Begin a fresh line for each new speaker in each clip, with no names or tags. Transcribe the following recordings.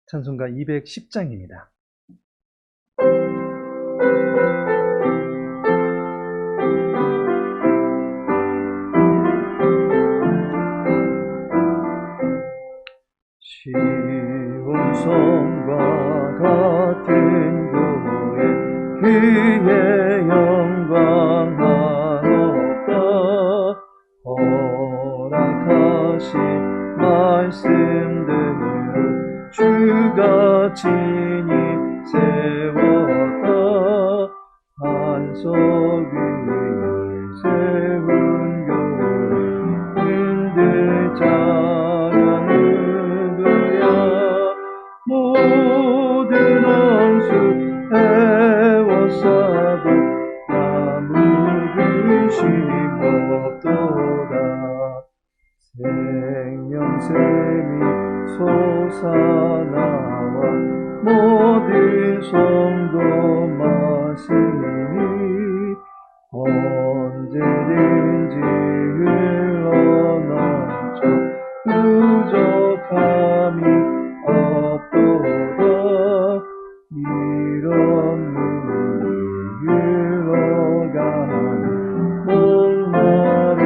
찬송가 210장입니다. 시온성과 같은 교회 그의 영광 한없다. 허락하신 말씀대로 주가 친히 세웠다. 반석 위에 세운 교회 흔들 자가 누구야. 모든 원수 애워싸도 아무 근심 없도다. 생명샘이 솟아나와 모든 성도 마시니 언제든지 흘러넘쳐 부족함이 없도다. 이런 물이 흘러가는 목마른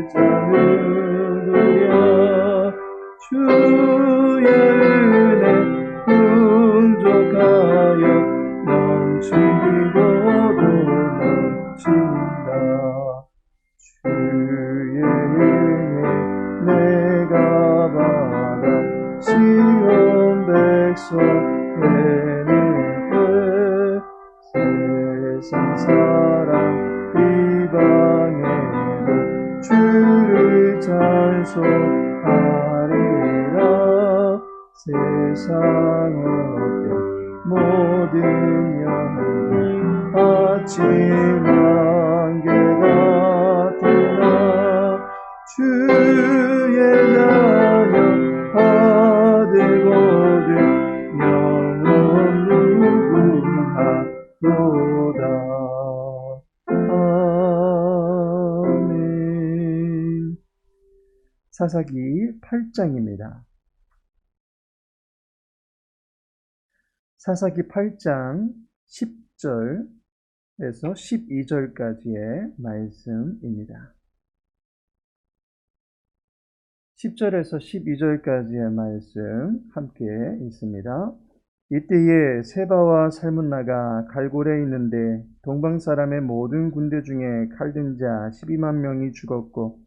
자 누구야. 주의 은혜 풍족하여 넘치고도 넘친다. 주의 은혜 내가 받아 시온 백성 되는 때 세상 사람 이방에도 주를 찬송하리라. 세상 어때 모든 영혼 아침 안개 같으나 주의 자녀 아들 모든 영원 무궁하도다. 아멘. 사사기 8장입니다. 사사기 8장 10절에서 12절까지의 말씀입니다. 10절에서 12절까지의 말씀 함께 있습니다. 이때에 세바와 살문나가 갈골에 있는데 동방사람의 모든 군대 중에 칼든 자 12만 명이 죽었고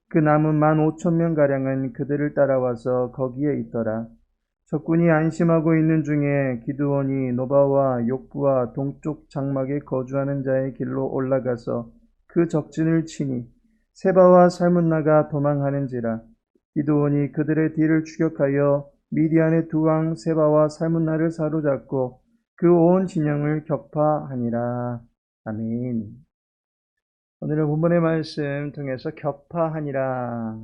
그 남은 15,000명가량은 그들을 따라와서 거기에 있더라. 적군이 안심하고 있는 중에 기드온이 노바와 욕부와 동쪽 장막에 거주하는 자의 길로 올라가서 그 적진을 치니 세바와 살문나가 도망하는지라. 기드온이 그들의 뒤를 추격하여 미디안의 두 왕 세바와 살문나를 사로잡고 그 온 진영을 격파하니라. 아멘. 오늘은 본문의 말씀 통해서 격파하니라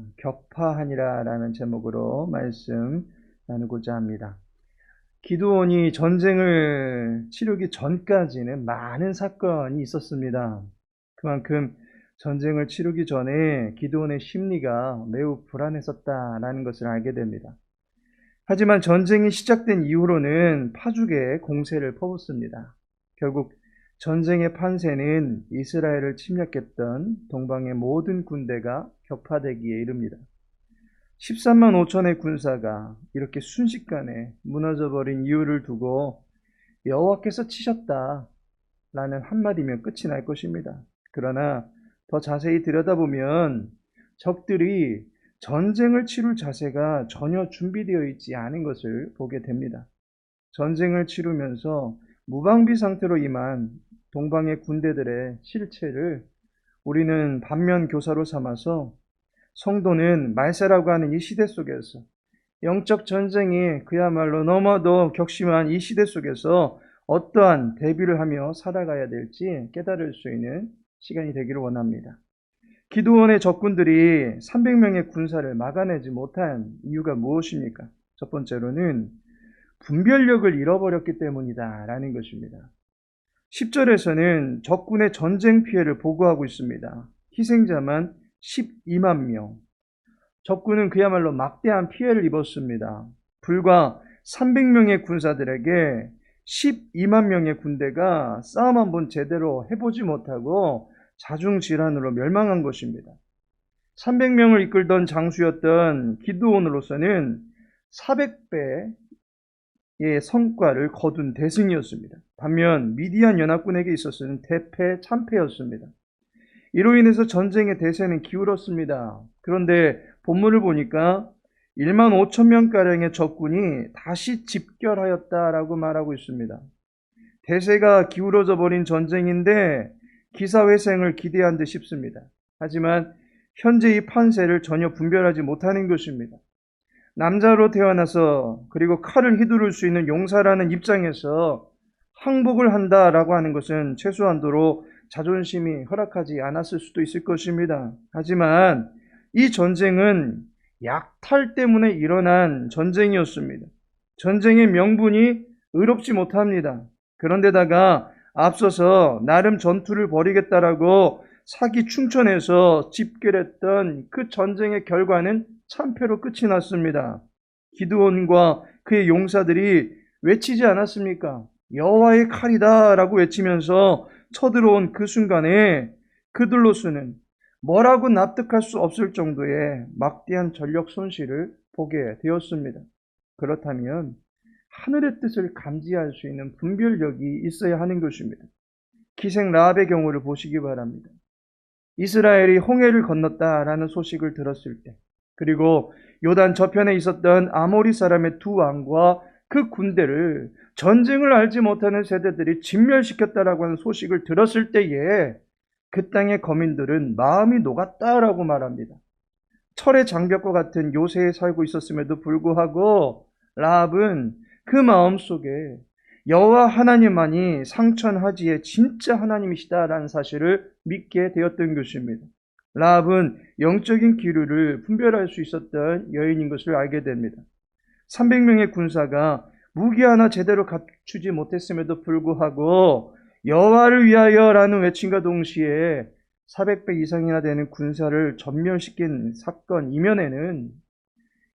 라는 제목으로 말씀 나누고자 합니다. 기드온이 전쟁을 치르기 전까지는 많은 사건이 있었습니다. 그만큼 전쟁을 치르기 전에 기드온의 심리가 매우 불안했었다라는 것을 알게 됩니다. 하지만 전쟁이 시작된 이후로는 파죽의 공세를 퍼붓습니다. 결국 전쟁의 판세는 이스라엘을 침략했던 동방의 모든 군대가 격파되기에 이릅니다. 13만 5천의 군사가 이렇게 순식간에 무너져버린 이유를 두고 여호와께서 치셨다 라는 한마디면 끝이 날 것입니다. 그러나 더 자세히 들여다보면 적들이 전쟁을 치룰 자세가 전혀 준비되어 있지 않은 것을 보게 됩니다. 전쟁을 치르면서 무방비 상태로 임한 동방의 군대들의 실체를 우리는 반면 교사로 삼아서 성도는 말세라고 하는 이 시대 속에서 영적 전쟁이 그야말로 너무도 격심한 이 시대 속에서 어떠한 대비를 하며 살아가야 될지 깨달을 수 있는 시간이 되기를 원합니다. 기드온의 적군들이 300명의 군사를 막아내지 못한 이유가 무엇입니까? 첫 번째로는 분별력을 잃어버렸기 때문이다 라는 것입니다. 10절에서는 적군의 전쟁 피해를 보고하고 있습니다. 희생자만 12만 명. 적군은 그야말로 막대한 피해를 입었습니다. 불과 300명의 군사들에게 12만 명의 군대가 싸움 한번 제대로 해보지 못하고 자중질환으로 멸망한 것입니다. 300명을 이끌던 장수였던 기드온으로서는 400배의 성과를 거둔 대승이었습니다. 반면 미디안 연합군에게 있어서는 대패참패였습니다. 이로 인해서 전쟁의 대세는 기울었습니다. 그런데 본문을 보니까 1만 5천 명가량의 적군이 다시 집결하였다라고 말하고 있습니다. 대세가 기울어져 버린 전쟁인데 기사회생을 기대한 듯 싶습니다. 하지만 현재 이 판세를 전혀 분별하지 못하는 것입니다. 남자로 태어나서 그리고 칼을 휘두를 수 있는 용사라는 입장에서 항복을 한다라고 하는 것은 최소한도로 자존심이 허락하지 않았을 수도 있을 것입니다. 하지만 이 전쟁은 약탈 때문에 일어난 전쟁이었습니다. 전쟁의 명분이 의롭지 못합니다. 그런데다가 앞서서 나름 전투를 벌이겠다라고 사기 충천해서 집결했던 그 전쟁의 결과는 참패로 끝이 났습니다. 기드온과 그의 용사들이 외치지 않았습니까? 여호와의 칼이다 라고 외치면서 쳐들어온 그 순간에 그들로서는 뭐라고 납득할 수 없을 정도의 막대한 전력 손실을 보게 되었습니다. 그렇다면 하늘의 뜻을 감지할 수 있는 분별력이 있어야 하는 것입니다. 기생 라합의 경우를 보시기 바랍니다. 이스라엘이 홍해를 건넜다라는 소식을 들었을 때, 그리고 요단 저편에 있었던 아모리 사람의 두 왕과 그 군대를 전쟁을 알지 못하는 세대들이 진멸시켰다라고 하는 소식을 들었을 때에 그 땅의 거민들은 마음이 녹았다라고 말합니다. 철의 장벽과 같은 요새에 살고 있었음에도 불구하고 라합은 그 마음속에 여호와 하나님만이 상천하지의 진짜 하나님이시다라는 사실을 믿게 되었던 것입니다. 라합은 영적인 기류를 분별할 수 있었던 여인인 것을 알게 됩니다. 300명의 군사가 무기 하나 제대로 갖추지 못했음에도 불구하고 여호와를 위하여라는 외침과 동시에 400배 이상이나 되는 군사를 전멸시킨 사건 이면에는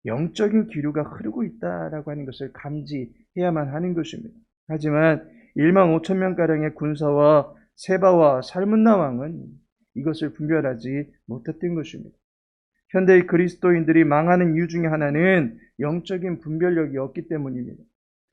영적인 기류가 흐르고 있다라고 하는 것을 감지해야만 하는 것입니다. 하지만 1만 5천 명가량의 군사와 세바와 살문나 왕은 이것을 분별하지 못했던 것입니다. 현대의 그리스도인들이 망하는 이유 중에 하나는 영적인 분별력이 없기 때문입니다.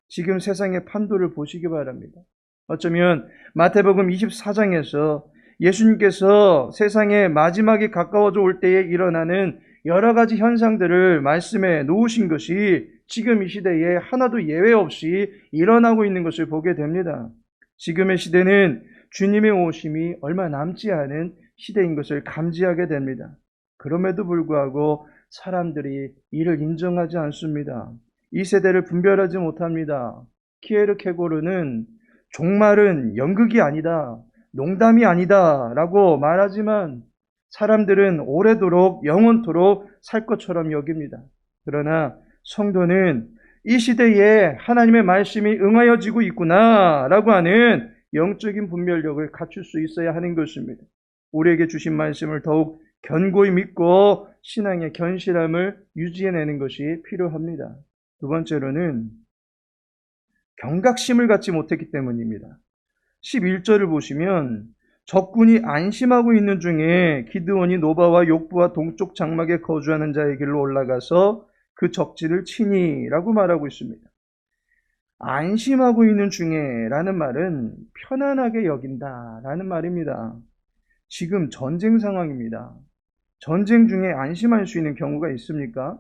지금 세상의 판도를 보시기 바랍니다. 어쩌면 마태복음 24장에서 예수님께서 세상의 마지막이 가까워져 올 때에 일어나는 여러 가지 현상들을 말씀해 놓으신 것이 지금 이 시대에 하나도 예외 없이 일어나고 있는 것을 보게 됩니다. 지금의 시대는 주님의 오심이 얼마 남지 않은 시대인 것을 감지하게 됩니다. 그럼에도 불구하고 사람들이 이를 인정하지 않습니다. 이 세대를 분별하지 못합니다. 키에르케고르는 종말은 연극이 아니다, 농담이 아니다 라고 말하지만 사람들은 오래도록 영원토록 살 것처럼 여깁니다. 그러나 성도는 이 시대에 하나님의 말씀이 응하여지고 있구나 라고 하는 영적인 분별력을 갖출 수 있어야 하는 것입니다. 우리에게 주신 말씀을 더욱 견고히 믿고 신앙의 견실함을 유지해내는 것이 필요합니다. 두 번째로는 경각심을 갖지 못했기 때문입니다. 11절을 보시면 적군이 안심하고 있는 중에 기드온이 노바와 욕부와 동쪽 장막에 거주하는 자의 길로 올라가서 그 적진을 치니 라고 말하고 있습니다. 안심하고 있는 중에 라는 말은 편안하게 여긴다 라는 말입니다. 지금 전쟁 상황입니다. 전쟁 중에 안심할 수 있는 경우가 있습니까?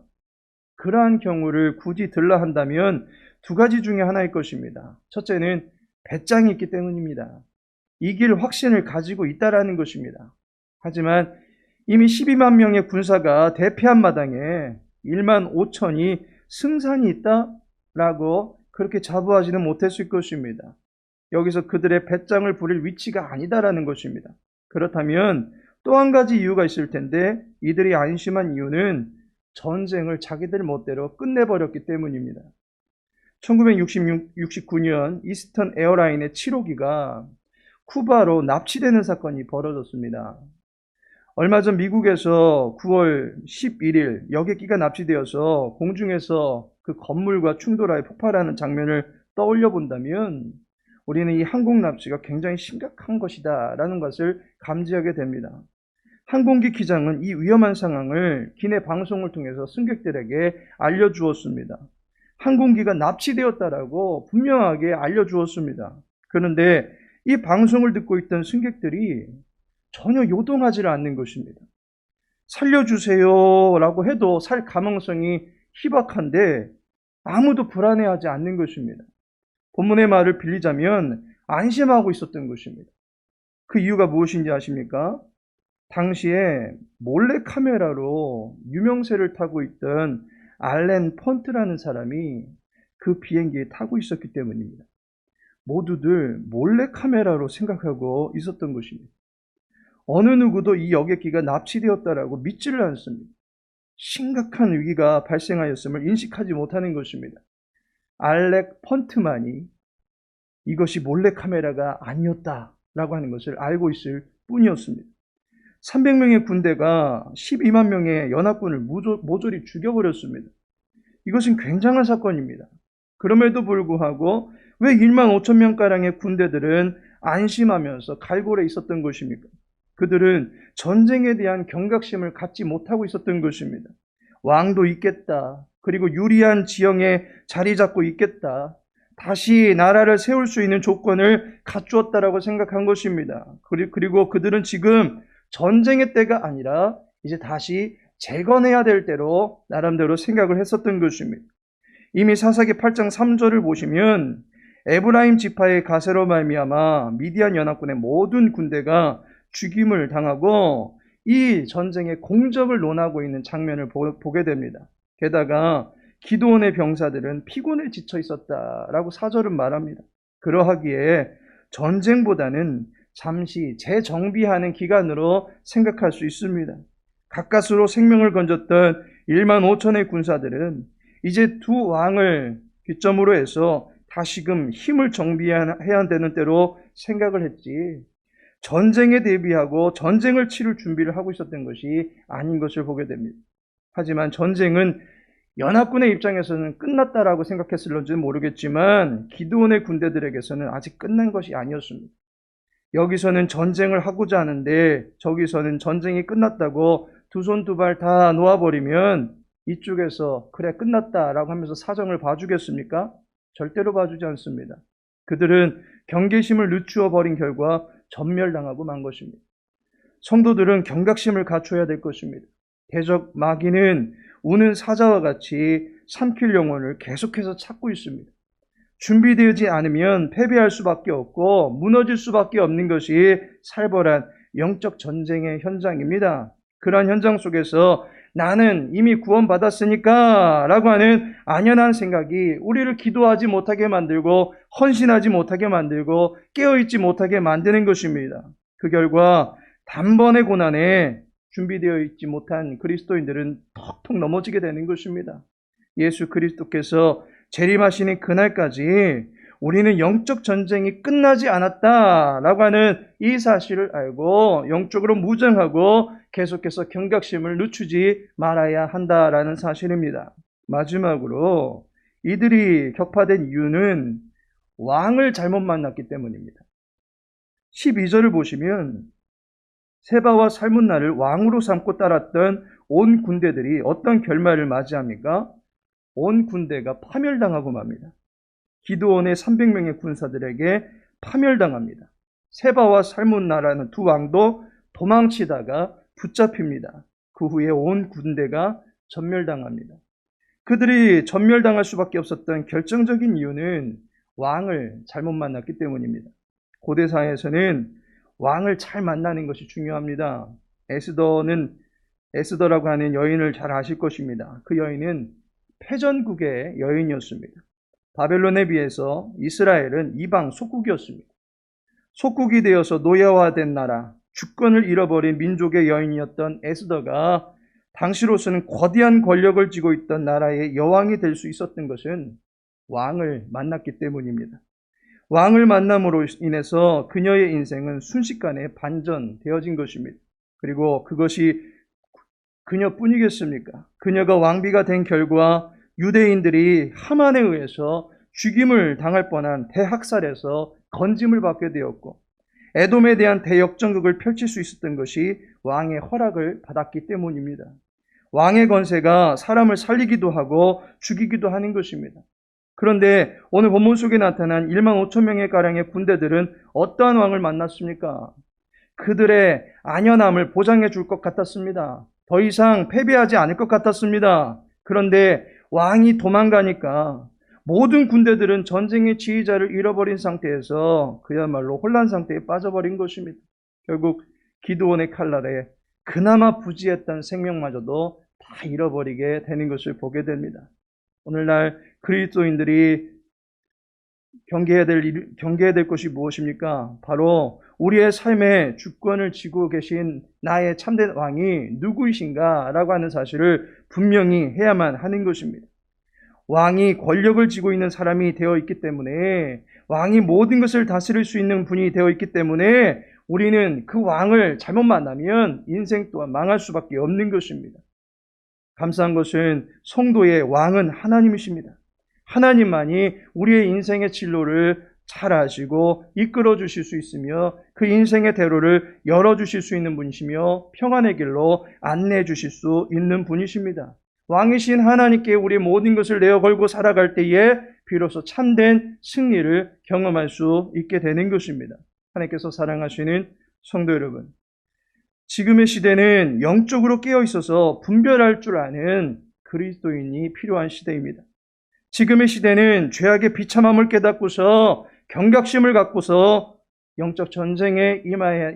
그러한 경우를 굳이 들라 한다면 두 가지 중에 하나일 것입니다. 첫째는 배짱이 있기 때문입니다. 이길 확신을 가지고 있다라는 것입니다. 하지만 이미 12만 명의 군사가 대패한 마당에 1만 5천이 승산이 있다라고 그렇게 자부하지는 못했을 것입니다. 여기서 그들의 배짱을 부릴 위치가 아니다라는 것입니다. 그렇다면 또 한 가지 이유가 있을 텐데 이들이 안심한 이유는 전쟁을 자기들 멋대로 끝내버렸기 때문입니다. 1969년 이스턴 에어라인의 7호기가 쿠바로 납치되는 사건이 벌어졌습니다. 얼마 전 미국에서 9월 11일 여객기가 납치되어서 공중에서 그 건물과 충돌하여 폭발하는 장면을 떠올려 본다면 우리는 이 항공 납치가 굉장히 심각한 것이다라는 것을 감지하게 됩니다. 항공기 기장은 이 위험한 상황을 기내 방송을 통해서 승객들에게 알려주었습니다. 항공기가 납치되었다라고 분명하게 알려주었습니다. 그런데 이 방송을 듣고 있던 승객들이 전혀 요동하지 않는 것입니다. 살려주세요라고 해도 살 가능성이 희박한데 아무도 불안해하지 않는 것입니다. 본문의 말을 빌리자면 안심하고 있었던 것입니다. 그 이유가 무엇인지 아십니까? 당시에 몰래카메라로 유명세를 타고 있던 알렌 펀트라는 사람이 그 비행기에 타고 있었기 때문입니다. 모두들 몰래카메라로 생각하고 있었던 것입니다. 어느 누구도 이 여객기가 납치되었다라고 믿지를 않습니다. 심각한 위기가 발생하였음을 인식하지 못하는 것입니다. 알렉 펀트만이 이것이 몰래카메라가 아니었다라고 하는 것을 알고 있을 뿐이었습니다. 300명의 군대가 12만 명의 연합군을 모조리 죽여버렸습니다. 이것은 굉장한 사건입니다. 그럼에도 불구하고 왜 1만 5천 명가량의 군대들은 안심하면서 갈골에 있었던 것입니까? 그들은 전쟁에 대한 경각심을 갖지 못하고 있었던 것입니다. 왕도 있겠다. 그리고 유리한 지형에 자리 잡고 있겠다. 다시 나라를 세울 수 있는 조건을 갖추었다라고 생각한 것입니다. 그리고 그들은 지금 전쟁의 때가 아니라 이제 다시 재건해야 될 때로 나름대로 생각을 했었던 것입니다. 이미 사사기 8장 3절을 보시면 에브라임 지파의 가세로 말미암아 미디안 연합군의 모든 군대가 죽임을 당하고 이 전쟁의 공적을 논하고 있는 장면을 보게 됩니다. 게다가 기드온의 병사들은 피곤에 지쳐 있었다라고 4절은 말합니다. 그러하기에 전쟁보다는 잠시 재정비하는 기간으로 생각할 수 있습니다. 가까스로 생명을 건졌던 1만 5천의 군사들은 이제 두 왕을 기점으로 해서 다시금 힘을 정비해야 되는 때로 생각을 했지, 전쟁에 대비하고 전쟁을 치를 준비를 하고 있었던 것이 아닌 것을 보게 됩니다. 하지만 전쟁은 연합군의 입장에서는 끝났다라고 생각했을런지는 모르겠지만 기드온의 군대들에게서는 아직 끝난 것이 아니었습니다. 여기서는 전쟁을 하고자 하는데 저기서는 전쟁이 끝났다고 두 손 두 발 다 놓아버리면 이쪽에서 그래 끝났다라고 하면서 사정을 봐주겠습니까? 절대로 봐주지 않습니다. 그들은 경계심을 늦추어 버린 결과 전멸당하고 만 것입니다. 성도들은 경각심을 갖춰야 될 것입니다. 대적 마귀는 우는 사자와 같이 삼킬 영혼을 계속해서 찾고 있습니다. 준비되지 않으면 패배할 수밖에 없고 무너질 수밖에 없는 것이 살벌한 영적 전쟁의 현장입니다. 그러한 현장 속에서 나는 이미 구원받았으니까 라고 하는 안연한 생각이 우리를 기도하지 못하게 만들고 헌신하지 못하게 만들고 깨어있지 못하게 만드는 것입니다. 그 결과 단번에 고난에 준비되어 있지 못한 그리스도인들은 턱턱 넘어지게 되는 것입니다. 예수 그리스도께서 재림하시는 그날까지 우리는 영적 전쟁이 끝나지 않았다라고 하는 이 사실을 알고 영적으로 무장하고 계속해서 경각심을 늦추지 말아야 한다라는 사실입니다. 마지막으로 이들이 격파된 이유는 왕을 잘못 만났기 때문입니다. 12절을 보시면 세바와 살문나를 왕으로 삼고 따랐던 온 군대들이 어떤 결말을 맞이합니까? 온 군대가 파멸당하고 맙니다. 기드온의 300명의 군사들에게 파멸당합니다. 세바와 살문나라는 두 왕도 도망치다가 붙잡힙니다. 그 후에 온 군대가 전멸당합니다. 그들이 전멸당할 수밖에 없었던 결정적인 이유는 왕을 잘못 만났기 때문입니다. 고대사에서는 왕을 잘 만나는 것이 중요합니다. 에스더라고 하는 여인을 잘 아실 것입니다. 그 여인은 패전국의 여인이었습니다. 바벨론에 비해서 이스라엘은 이방 속국이었습니다. 속국이 되어서 노예화된 나라, 주권을 잃어버린 민족의 여인이었던 에스더가 당시로서는 거대한 권력을 쥐고 있던 나라의 여왕이 될 수 있었던 것은 왕을 만났기 때문입니다. 왕을 만남으로 인해서 그녀의 인생은 순식간에 반전되어진 것입니다. 그리고 그것이 그녀뿐이겠습니까? 그녀가 왕비가 된 결과 유대인들이 하만에 의해서 죽임을 당할 뻔한 대학살에서 건짐을 받게 되었고, 에돔에 대한 대역전극을 펼칠 수 있었던 것이 왕의 허락을 받았기 때문입니다. 왕의 권세가 사람을 살리기도 하고 죽이기도 하는 것입니다. 그런데 오늘 본문 속에 나타난 1만 5천 명의 가량의 군대들은 어떠한 왕을 만났습니까? 그들의 안연함을 보장해 줄 것 같았습니다. 더 이상 패배하지 않을 것 같았습니다. 그런데 왕이 도망가니까 모든 군대들은 전쟁의 지휘자를 잃어버린 상태에서 그야말로 혼란 상태에 빠져버린 것입니다. 결국 기드온의 칼날에 그나마 부지했던 생명마저도 다 잃어버리게 되는 것을 보게 됩니다. 오늘날 그리스도인들이 경계해야 될 것이 무엇입니까? 바로 우리의 삶의 주권을 쥐고 계신 나의 참된 왕이 누구이신가? 라고 하는 사실을 분명히 해야만 하는 것입니다. 왕이 권력을 쥐고 있는 사람이 되어 있기 때문에, 왕이 모든 것을 다스릴 수 있는 분이 되어 있기 때문에 우리는 그 왕을 잘못 만나면 인생 또한 망할 수밖에 없는 것입니다. 감사한 것은 성도의 왕은 하나님이십니다. 하나님만이 우리의 인생의 진로를 잘 아시고 이끌어 주실 수 있으며 그 인생의 대로를 열어주실 수 있는 분이시며 평안의 길로 안내해 주실 수 있는 분이십니다. 왕이신 하나님께 우리의 모든 것을 내어 걸고 살아갈 때에 비로소 참된 승리를 경험할 수 있게 되는 것입니다. 하나님께서 사랑하시는 성도 여러분, 지금의 시대는 영적으로 깨어 있어서 분별할 줄 아는 그리스도인이 필요한 시대입니다. 지금의 시대는 죄악의 비참함을 깨닫고서 경각심을 갖고서 영적 전쟁에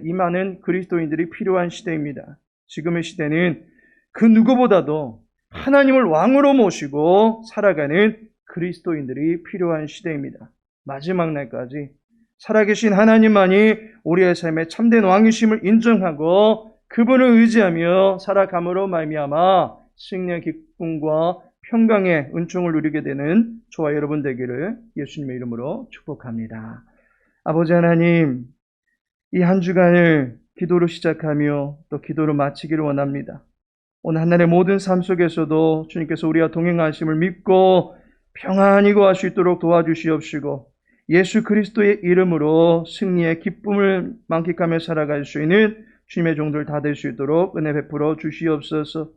임하는 그리스도인들이 필요한 시대입니다. 지금의 시대는 그 누구보다도 하나님을 왕으로 모시고 살아가는 그리스도인들이 필요한 시대입니다. 마지막 날까지 살아계신 하나님만이 우리의 삶의 참된 왕이심을 인정하고 그분을 의지하며 살아감으로 말미암아 승리의 기쁨과 평강의 은총을 누리게 되는 저와 여러분 되기를 예수님의 이름으로 축복합니다. 아버지 하나님, 이 한 주간을 기도로 시작하며 또 기도로 마치기를 원합니다. 오늘 한날의 모든 삶 속에서도 주님께서 우리와 동행하심을 믿고 평안히 거할 수 있도록 도와주시옵시고, 예수 그리스도의 이름으로 승리의 기쁨을 만끽하며 살아갈 수 있는 주님의 종들 다 될 수 있도록 은혜 베풀어 주시옵소서.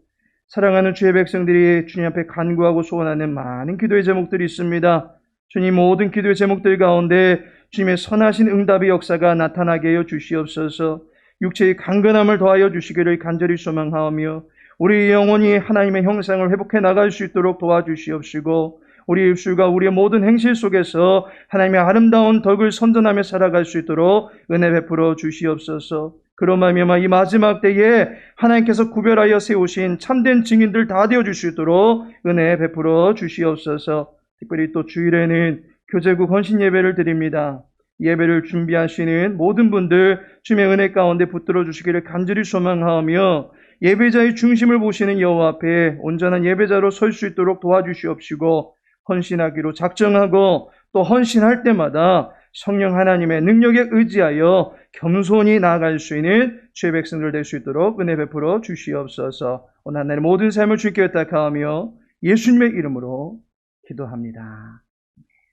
사랑하는 주의 백성들이 주님 앞에 간구하고 소원하는 많은 기도의 제목들이 있습니다. 주님, 모든 기도의 제목들 가운데 주님의 선하신 응답의 역사가 나타나게 하여 주시옵소서. 육체의 강건함을 더하여 주시기를 간절히 소망하오며 우리 영혼이 하나님의 형상을 회복해 나갈 수 있도록 도와주시옵시고, 우리 입술과 우리의 모든 행실 속에서 하나님의 아름다운 덕을 선전하며 살아갈 수 있도록 은혜 베풀어 주시옵소서. 그로 말미암아 이 마지막 때에 하나님께서 구별하여 세우신 참된 증인들 다 되어 주실 수 있도록 은혜 베풀어 주시옵소서. 특별히 또 주일에는 교제국 헌신 예배를 드립니다. 예배를 준비하시는 모든 분들 주님의 은혜 가운데 붙들어 주시기를 간절히 소망하며 예배자의 중심을 보시는 여호와 앞에 온전한 예배자로 설 수 있도록 도와주시옵시고, 헌신하기로 작정하고 또 헌신할 때마다 성령 하나님의 능력에 의지하여 겸손히 나아갈 수 있는 주의 백성들 될 수 있도록 은혜 베풀어 주시옵소서. 오늘 하나님의 모든 삶을 주께 의탁하며 예수님의 이름으로 기도합니다.